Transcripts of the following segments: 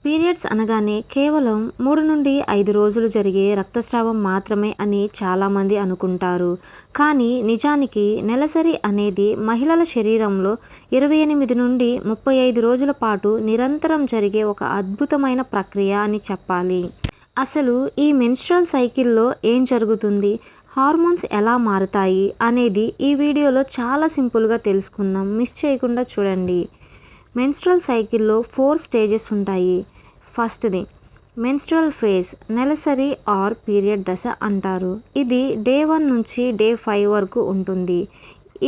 Periods అనగానే కేవలం 3 నుండి 5 రోజులు జరిగే రక్తస్రావం మాత్రమే అని చాలామంది అనుకుంటారు. కానీ నిజానికి నెలసరి అనేది మహిళల శరీరంలో 28 నుండి 35 రోజుల పాటు నిరంతరం జరిగే ఒక అద్భుతమైన ప్రక్రియ అని చెప్పాలి. అసలు ఈ మెన్స్ట్రువల్ సైకిల్లో ఏం జరుగుతుంది, హార్మోన్స్ ఎలా మారుతాయి అనేది ఈ వీడియోలో చాలా సింపుల్గా తెలుసుకుందాం. మిస్ చేయకుండా చూడండి. మెన్స్ట్రువల్ సైకిల్లో 4 స్టేజెస్ ఉంటాయి. ఫస్ట్ది మెన్స్ట్రువల్ ఫేజ్, నెలసరి ఆర్ పీరియడ్ దశ అంటారు. ఇది డే 1 నుంచి డే 5 వరకు ఉంటుంది.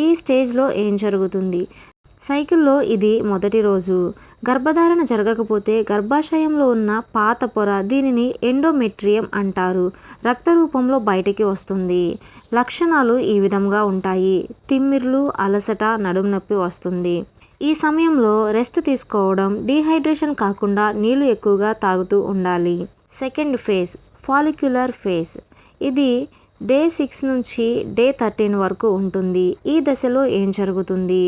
ఈ స్టేజ్లో ఏం జరుగుతుంది? సైకిల్లో ఇది మొదటి రోజు. గర్భధారణ జరగకపోతే గర్భాశయంలో ఉన్న పాత పొర, దీనిని ఎండోమెట్రియం అంటారు, రక్త రూపంలో బయటికి వస్తుంది. లక్షణాలు ఈ విధంగా ఉంటాయి. తిమ్మిర్లు, అలసట, నడుము నొప్పి వస్తుంది. ఈ సమయంలో రెస్ట్ తీసుకోవడం, డీహైడ్రేషన్ కాకుండా నీళ్లు ఎక్కువగా తాగుతూ ఉండాలి. Second phase follicular phase. ఇది డే 6 నుంచి డే 13 వరకు ఉంటుంది. ఈ దశలో ఏం జరుగుతుంది?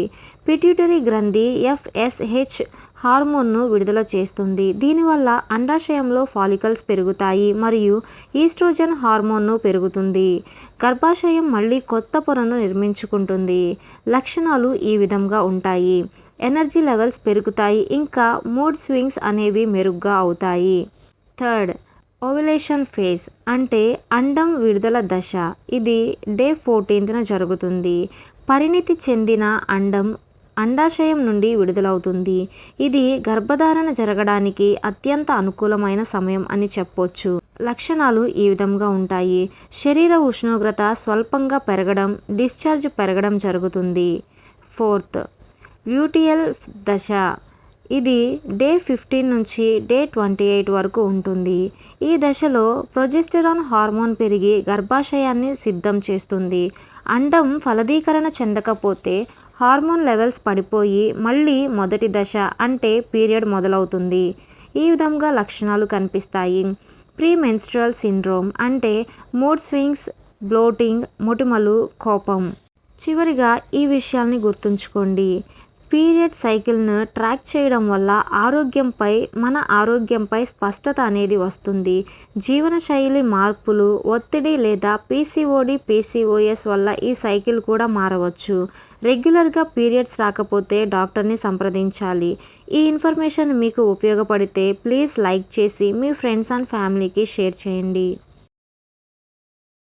పిట్యూటరీ గ్రంథి FSH హార్మోన్ను విడుదల చేస్తుంది. దీనివల్ల అండాశయంలో ఫాలికల్స్ పెరుగుతాయి మరియు ఈస్ట్రోజన్ హార్మోన్ను పెరుగుతుంది. గర్భాశయం మళ్ళీ కొత్త పొరను నిర్మించుకుంటుంది. లక్షణాలు ఈ విధంగా ఉంటాయి. ఎనర్జీ లెవెల్స్ పెరుగుతాయి, ఇంకా మూడ్ స్వింగ్స్ అనేవి మెరుగ్గా అవుతాయి. థర్డ్ ఓవ్యులేషన్ ఫేజ్ అంటే అండం విడుదల దశ. ఇది డే 14న జరుగుతుంది. పరిణితి చెందిన అండం అండాశయం నుండి విడుదలవుతుంది. ఇది గర్భధారణ జరగడానికి అత్యంత అనుకూలమైన సమయం అని చెప్పొచ్చు. లక్షణాలు ఈ విధంగా ఉంటాయి. శరీర ఉష్ణోగ్రత స్వల్పంగా పెరగడం, డిశ్చార్జ్ పెరగడం జరుగుతుంది. ఫోర్త్ ల్యూటియల్ దశ. ఇది డే 15 నుంచి డే 28 వరకు ఉంటుంది. ఈ దశలో ప్రొజెస్టెరాన్ హార్మోన్ పెరిగి గర్భాశయాన్ని సిద్ధం చేస్తుంది. అండం ఫలదీకరణ చెందకపోతే హార్మోన్ లెవెల్స్ పడిపోయి మళ్ళీ మొదటి దశ అంటే పీరియడ్ మొదలవుతుంది. ఈ విధంగా లక్షణాలు కనిపిస్తాయి. ప్రీ మెన్స్ట్రువల్ సిండ్రోమ్ అంటే మూడ్ స్వింగ్స్, బ్లోటింగ్, మొటిమలు, కోపం. చివరిగా ఈ విషయాల్ని గుర్తుంచుకోండి. పీరియడ్ సైకిల్ను ట్రాక్ చేయడం వల్ల మన ఆరోగ్యంపై స్పష్టత అనేది వస్తుంది. జీవనశైలి మార్పులు, ఒత్తిడి లేదా PCOD, PCOS వల్ల ఈ సైకిల్ కూడా మారవచ్చు. రెగ్యులర్గా పీరియడ్స్ రాకపోతే డాక్టర్ని సంప్రదించాలి. ఈ ఇన్ఫర్మేషన్ మీకు ఉపయోగపడితే ప్లీజ్ లైక్ చేసి మీ ఫ్రెండ్స్ అండ్ ఫ్యామిలీకి షేర్ చేయండి.